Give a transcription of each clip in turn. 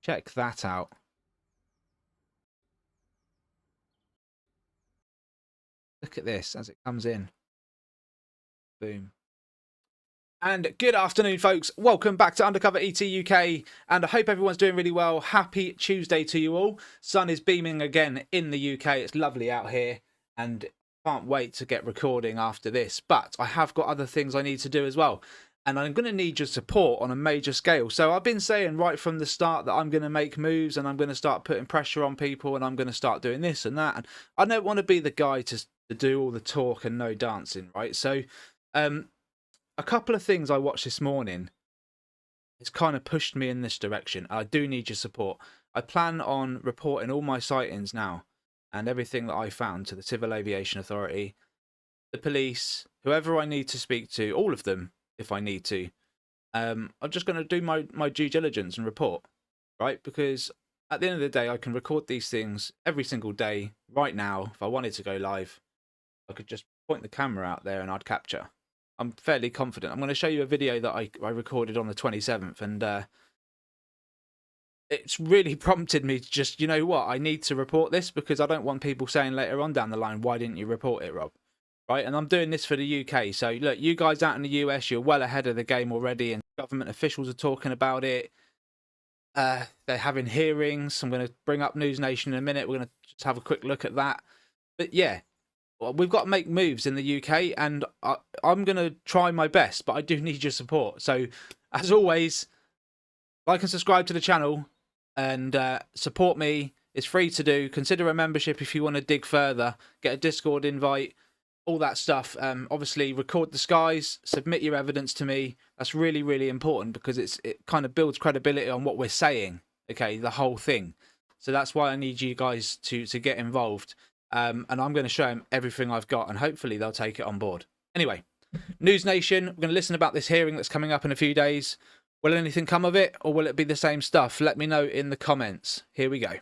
Check that out. Look at this as it comes in. Boom. And good afternoon, folks. Welcome back to UndercoverETuk UK, and I hope everyone's doing really well. Happy Tuesday to you all. Sun is beaming again in the UK. It's lovely out here, and can't wait to get recording after this. But I have got other things I need to do as well, and I'm going to need your support on a major scale. So I've been saying right from the start that I'm going to make moves, and I'm going to start putting pressure on people, and I'm going to start doing this and that. And I don't want to be the guy to do all the talk and no dancing, right? So, a couple of things I watched this morning, it's kind of pushed me in this direction. I do need your support. I plan on reporting all my sightings now and everything that I found to the Civil Aviation Authority, the police, whoever I need to speak to, all of them if I need to. I'm just going to do my due diligence and report, right? Because at the end of the day, I can record these things every single day right now. If I wanted to go live, I could just point the camera out there and I'd capture. I'm fairly confident. I'm going to show you a video that I recorded on the 27th, and it's really prompted me to just, you know what, I need to report this because I don't want people saying later on down the line, why didn't you report it, Rob? Right? And I'm doing this for the UK. So, look, you guys out in the US, you're well ahead of the game already, and government officials are talking about it. They're having hearings. I'm going to bring up News Nation in a minute. We're going to just have a quick look at that. But yeah, we've got to make moves in the UK, and I'm going to try my best, but I do need your support. So, as always, like and subscribe to the channel and support me. It's free to do. Consider a membership if you want to dig further. Get a Discord invite, all that stuff. Obviously, record the skies, submit your evidence to me. That's really, really important because it kind of builds credibility on what we're saying, okay, the whole thing. So that's why I need you guys to get involved. And I'm going to show them everything I've got, and hopefully they'll take it on board. Anyway, News Nation, we're going to listen about this hearing that's coming up in a few days. Will anything come of it, or will it be the same stuff? Let me know in the comments. Here we go.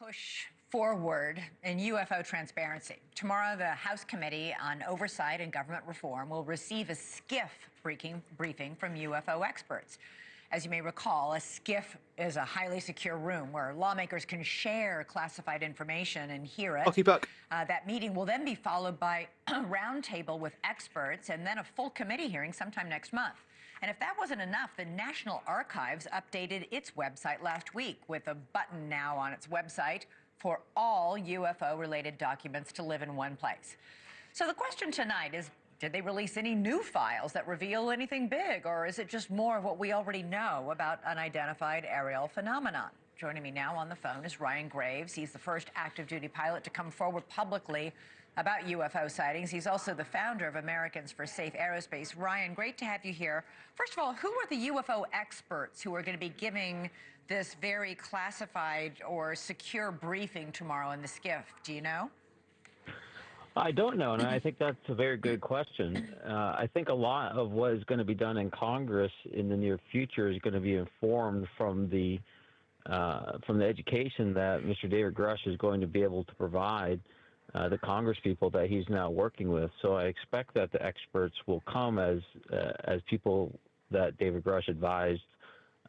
Push forward in UFO transparency. Tomorrow, the House Committee on Oversight and Government Reform will receive a SCIF briefing from UFO experts. As you may recall, a SCIF is a highly secure room where lawmakers can share classified information and hear it. That meeting will then be followed by a roundtable with experts and then a full committee hearing sometime next month. And if that wasn't enough, the National Archives updated its website last week with a button now on its website for all UFO-related documents to live in one place. So the question tonight is, did they release any new files that reveal anything big, or is it just more of what we already know about unidentified aerial phenomenon? Joining me now on the phone is Ryan Graves. He's the first active duty pilot to come forward publicly about UFO sightings. He's also the founder of Americans for Safe Aerospace. Ryan, great to have you here. First of all, who are the UFO experts who are going to be giving this very classified or secure briefing tomorrow in the SCIF? Do you know? I don't know, and I think that's a very good question. I think a lot of what is going to be done in Congress in the near future is going to be informed from the education that Mr. David Grush is going to be able to provide the Congress people that he's now working with. So I expect that the experts will come as people that David Grush advised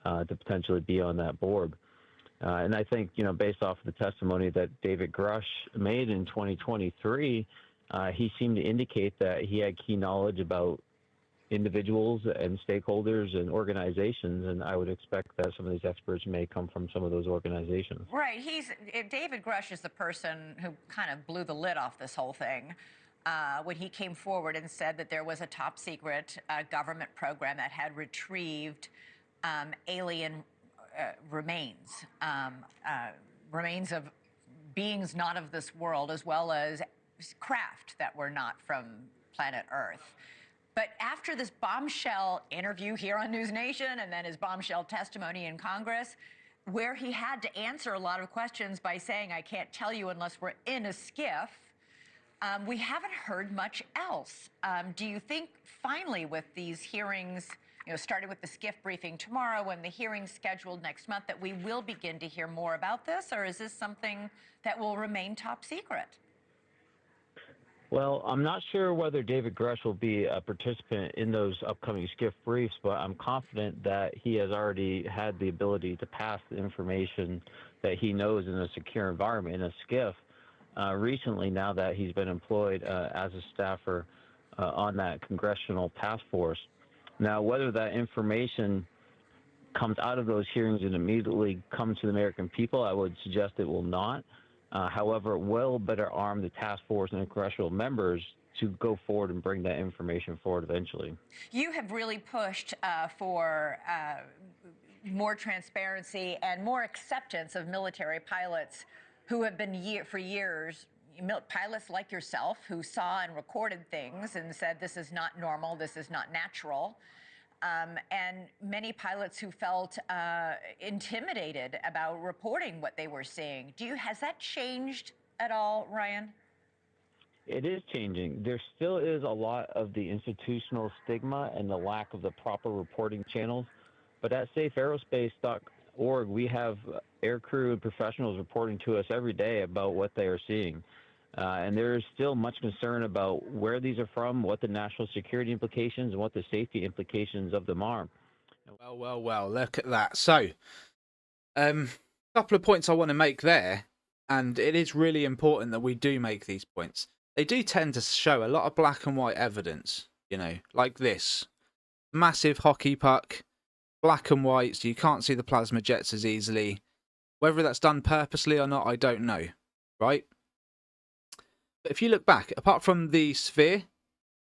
to potentially be on that board. And I think, based off of the testimony that David Grush made in 2023, he seemed to indicate that he had key knowledge about individuals and stakeholders and organizations, and I would expect that some of these experts may come from some of those organizations. Right. David Grush is the person who kind of blew the lid off this whole thing when he came forward and said that there was a top secret government program that had retrieved alien remains of beings not of this world, as well as craft that were not from planet Earth. But after this bombshell interview here on News Nation and then his bombshell testimony in Congress, where he had to answer a lot of questions by saying, I can't tell you unless we're in a SCIF, we haven't heard much else. Do you think finally with these hearings, starting with the SCIF briefing tomorrow and the hearing scheduled next month, that we will begin to hear more about this, or is this something that will remain top secret? Well, I'm not sure whether David Grush will be a participant in those upcoming SCIF briefs, but I'm confident that he has already had the ability to pass the information that he knows in a secure environment, in a SCIF, recently now that he's been employed as a staffer on that congressional task force. Now, whether that information comes out of those hearings and immediately comes to the American people, I would suggest it will not. However, it will better arm the task force and the congressional members to go forward and bring that information forward eventually. You have really pushed for more transparency and more acceptance of military pilots who have been for years, pilots like yourself who saw and recorded things and said this is not normal, this is not natural. And many pilots who felt intimidated about reporting what they were seeing. Has that changed at all, Ryan? It is changing. There still is a lot of the institutional stigma and the lack of the proper reporting channels. But at safeaerospace.org, we have aircrew and professionals reporting to us every day about what they are seeing. And there is still much concern about where these are from, what the national security implications, and what the safety implications of them are. Well, look at that. So, a couple of points I want to make there, and it is really important that we do make these points. They do tend to show a lot of black and white evidence, like this. Massive hockey puck, black and white, so you can't see the plasma jets as easily. Whether that's done purposely or not, I don't know, right? But if you look back, apart from the sphere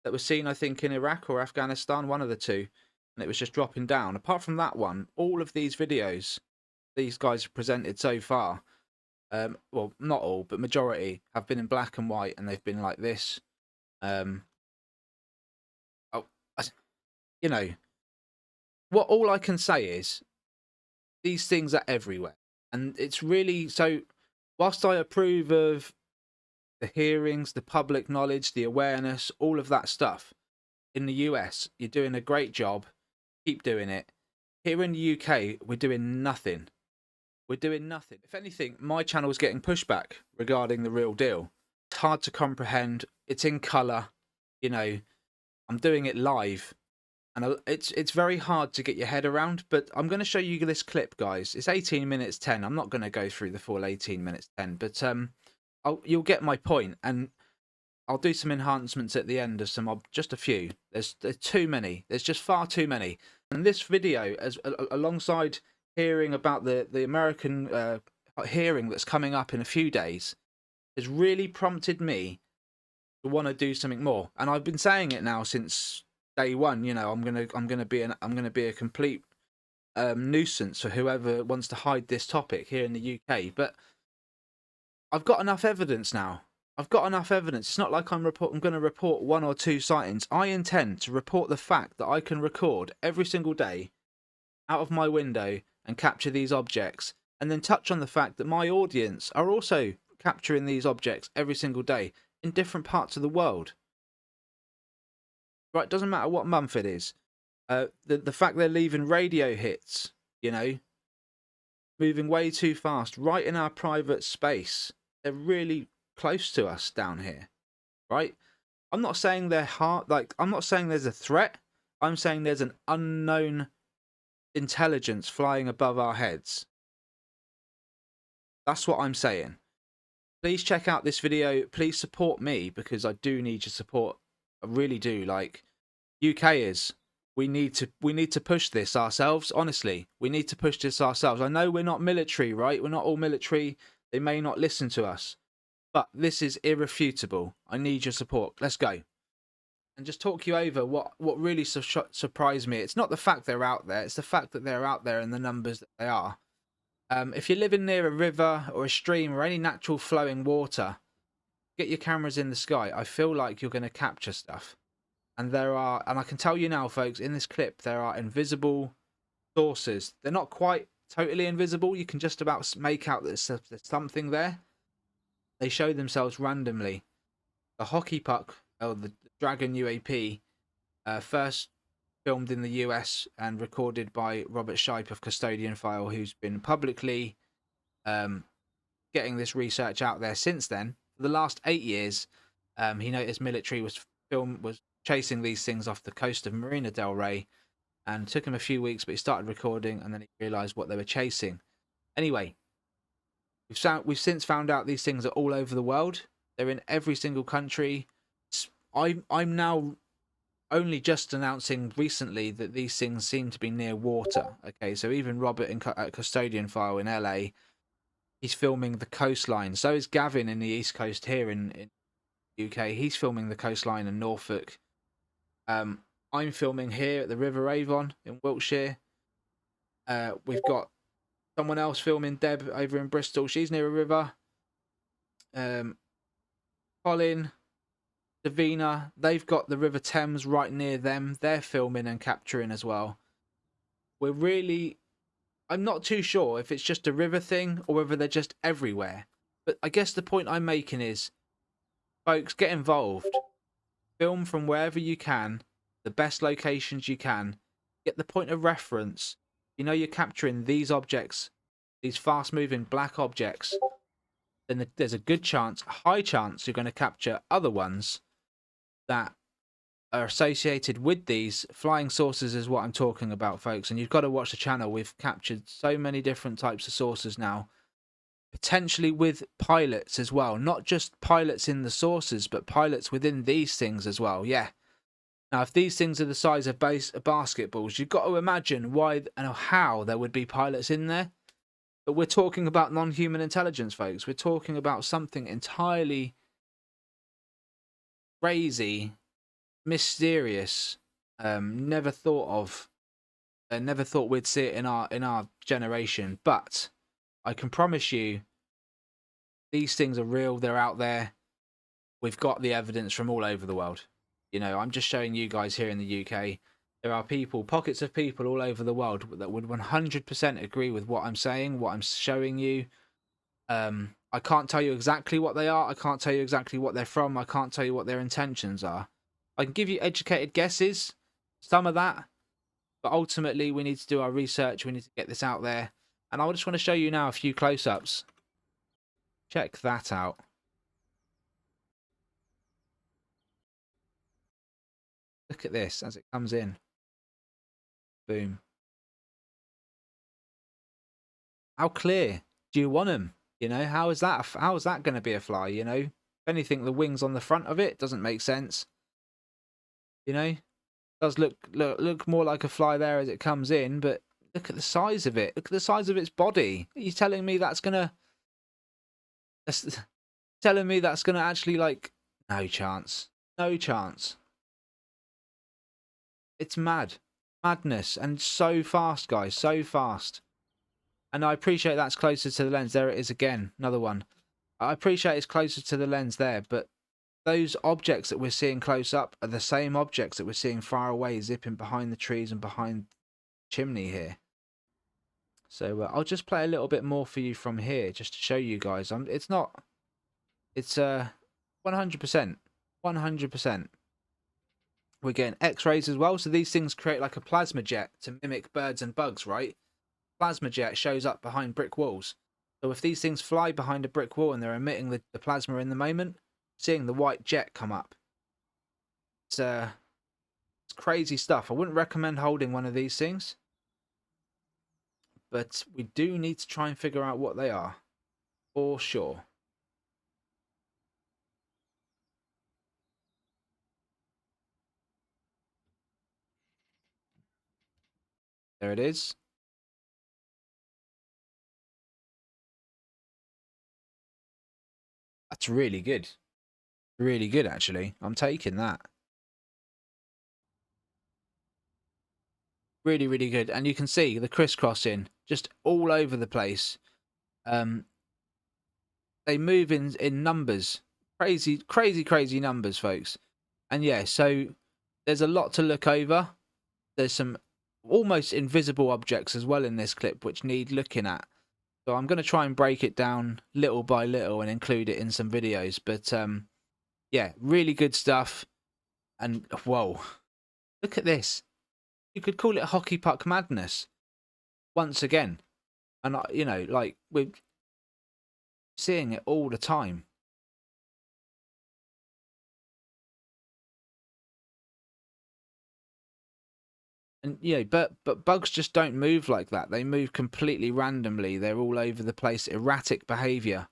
that was seen, I think, in Iraq or Afghanistan, one of the two, and it was just dropping down. Apart from that one, all of these videos these guys have presented so far, well, not all, but majority, have been in black and white, and they've been like this. What all I can say is these things are everywhere, and it's really so. Whilst I approve of the hearings, the public knowledge, the awareness, all of that stuff, in the US, you're doing a great job. Keep doing it. Here in the UK, we're doing nothing. We're doing nothing. If anything, my channel is getting pushback regarding the real deal. It's hard to comprehend. It's in colour. I'm doing it live. And it's very hard to get your head around. But I'm going to show you this clip, guys. It's 18 minutes 10. I'm not going to go through the full 18 minutes 10. But you'll get my point. And I'll do some enhancements at the end of just a few. There's too many. There's just far too many. And this video, alongside hearing about the American hearing that's coming up in a few days, has really prompted me to want to do something more. And I've been saying it now since day one. I'm gonna be a complete nuisance for whoever wants to hide this topic here in the UK. But I've got enough evidence now. I've got enough evidence. It's not like I'm going to report one or two sightings. I intend to report the fact that I can record every single day out of my window and capture these objects, and then touch on the fact that my audience are also capturing these objects every single day in different parts of the world. Right, doesn't matter what month it is. The fact they're leaving radio hits, moving way too fast, right in our private space. They're really close to us down here, right? I'm not saying they're hard. I'm not saying there's a threat. I'm saying there's an unknown intelligence flying above our heads. That's what I'm saying. Please check out this video. Please support me, because I do need your support. I really do. UKers, we need to push this ourselves. Honestly, we need to push this ourselves. I know we're not military, right? We're not all military. They may not listen to us, but this is irrefutable. I need your support. Let's go. And just talk you over what really surprised me. It's not the fact they're out there. It's the fact that they're out there in the numbers that they are. If you're living near a river or a stream or any natural flowing water, get your cameras in the sky. I feel like you're going to capture stuff. And and I can tell you now, folks, in this clip, there are invisible sources. They're not quite totally invisible. You can just about make out that there's something there. They show themselves randomly. The hockey puck, the Dragon UAP, first filmed in the US and recorded by Robert Shipe of Custodian File, who's been publicly getting this research out there since then. For the last 8 years, He noticed military was chasing these things off the coast of Marina del Rey, and it took him a few weeks, but he started recording, and then he realised what they were chasing. Anyway, we've since found out these things are all over the world. They're in every single country. I'm now only just announcing recently that these things seem to be near water. Okay, so even Robert at Custodian File in LA, he's filming the coastline. So is Gavin in the East Coast here in UK. He's filming the coastline in Norfolk. I'm filming here at the River Avon in Wiltshire. We've got someone else filming, Deb, over in Bristol. She's near a river. Colin, Davina, they've got the River Thames right near them. They're filming and capturing as well. I'm not too sure if it's just a river thing or whether they're just everywhere. But I guess the point I'm making is, folks, get involved. Film from wherever you can, the best locations you can. Get the point of reference. You know you're capturing these objects, these fast-moving black objects. Then there's a good chance, a high chance, you're going to capture other ones that are associated with these flying saucers is what I'm talking about, folks. And you've got to watch the channel. We've captured so many different types of saucers now, potentially with pilots as well. Not just pilots in the saucers, but pilots within these things as well. Yeah. Now, if these things are the size of basketballs, you've got to imagine why and how there would be pilots in there. But we're talking about non-human intelligence, folks. We're talking about something entirely crazy, mysterious, never thought of, never thought we'd see it in our generation. But I can promise you, these things are real. They're out there. We've got the evidence from all over the world. You know, I'm just showing you guys here in the UK. There are people, pockets of people all over the world that would 100% agree with what I'm saying, what I'm showing you. I can't tell you exactly what they are. I can't tell you exactly what they're from. I can't tell you what their intentions are. I can give you educated guesses, some of that, but ultimately we need to do our research. We need to get this out there. And I just want to show you now a few close-ups. Check that out. Look at this as it comes in. Boom. How clear do you want them? You know, how is that going to be a fly? You know, if anything, the wings on the front of it doesn't make sense. You know, it does look more like a fly there as it comes in, but look at the size of it. Look at the size of its body. Are you telling me that's gonna actually, like, no chance. No chance. It's madness, and so fast, guys, so fast. And I appreciate that's closer to the lens. There it is again, another one. I appreciate it's closer to the lens there, but those objects that we're seeing close up are the same objects that we're seeing far away, zipping behind the trees and behind the chimney here. So I'll just play a little bit more for you from here, just to show you guys. It's 100%, 100%. We're getting X-rays as well. So these things create like a plasma jet to mimic birds and bugs, right? Plasma jet shows up behind brick walls. So if these things fly behind a brick wall and they're emitting the plasma in the moment, seeing the white jet come up. It's crazy stuff. I wouldn't recommend holding one of these things, but we do need to try and figure out what they are, for sure. There it is. That's really good. Really good, actually. I'm taking that. Really, really good. And you can see the crisscrossing just all over the place. They move in numbers. Crazy, crazy, crazy numbers, folks. And yeah, so there's a lot to look over. There's some almost invisible objects as well in this clip which need looking at. So I'm going to try and break it down little by little and include it in some videos. But yeah, really good stuff. And whoa, look at this. You could call it hockey puck madness once again. And, you know, like, we're seeing it all the time. And but bugs just don't move like that. They move completely randomly. They're all over the place, erratic behavior.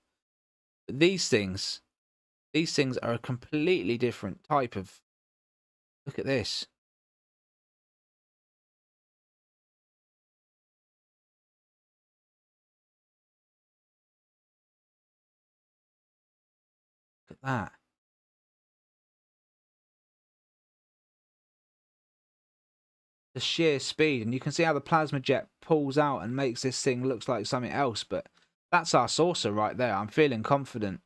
But these things are a completely different type of. Look at this. Look at that. The sheer speed, and you can see how the plasma jet pulls out and makes this thing look like something else, but that's our saucer right there. I'm feeling confident.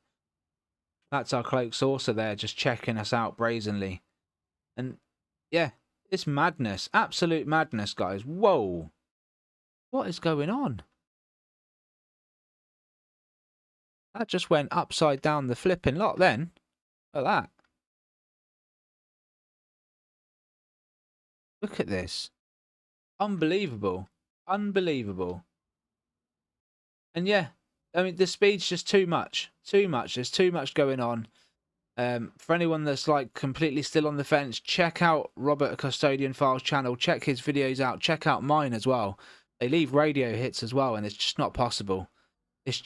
That's our cloak saucer there, just checking us out brazenly. And yeah, it's madness. Absolute madness, guys. Whoa. What is going on? That just went upside down the flipping lot then. Look at that. Look at this. Unbelievable. Unbelievable. And yeah, I mean, the speed's just too much. Too much. There's too much going on. For anyone that's like completely still on the fence, check out Robert Custodian Files channel. Check his videos out. Check out mine as well. They leave radio hits as well, and it's just not possible.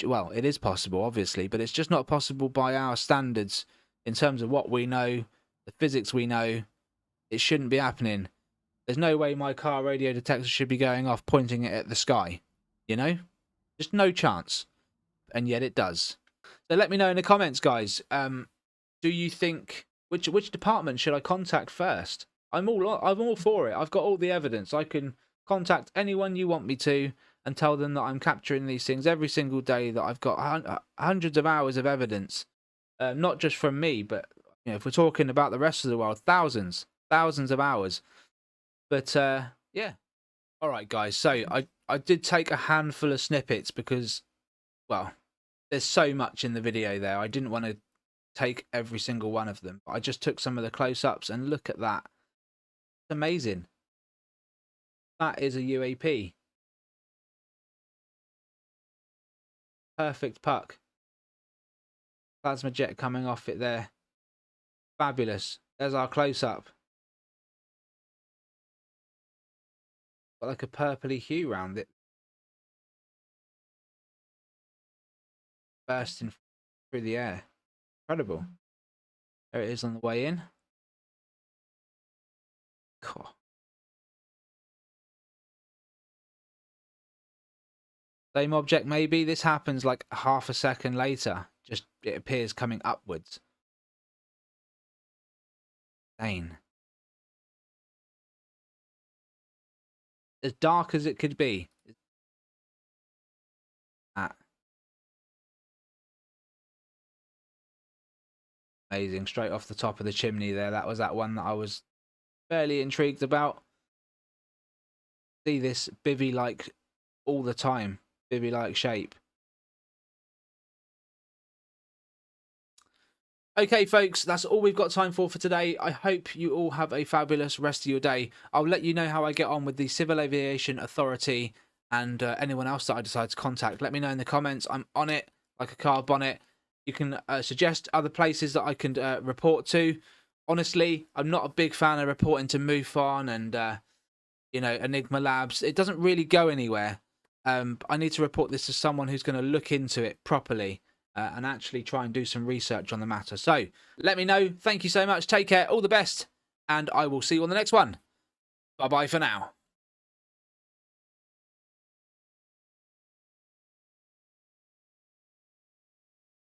Well, it is possible, obviously, but it's just not possible by our standards in terms of what we know, the physics we know. It shouldn't be happening. There's no way my car radio detector should be going off pointing it at the sky. You know? Just no chance. And yet it does. So let me know in the comments, guys. Do you think which department should I contact first? I'm all for it. I've got all the evidence. I can contact anyone you want me to and tell them that I'm capturing these things every single day, that I've got hundreds of hours of evidence, not just from me, but if we're talking about the rest of the world, thousands of hours. But yeah, all right, guys. So I did take a handful of snippets because, well, there's so much in the video there. I didn't want to take every single one of them. I just took some of the close-ups, and look at that. It's amazing. That is a UAP. Perfect puck. Plasma jet coming off it there. Fabulous. There's our close-up. Got like a purpley hue around it. Bursting through the air. Incredible. There it is on the way in. Cool. Same object maybe. This happens like half a second later. Just it appears coming upwards. Dane. As dark as it could be. That. Amazing. Straight off the top of the chimney there. That was that one that I was fairly intrigued about. See this bivvy-like all the time. Bivvy-like shape. Okay, folks, that's all we've got time for today. I hope you all have a fabulous rest of your day. I'll let you know how I get on with the Civil Aviation Authority and anyone else that I decide to contact. Let me know in the comments. I'm on it like a car bonnet. You can suggest other places that I can report to. Honestly, I'm not a big fan of reporting to MUFON and, Enigma Labs. It doesn't really go anywhere. I need to report this to someone who's going to look into it properly. And actually try and do some research on the matter. So, let me know. Thank you so much. Take care. All the best. And I will see you on the next one. Bye-bye for now.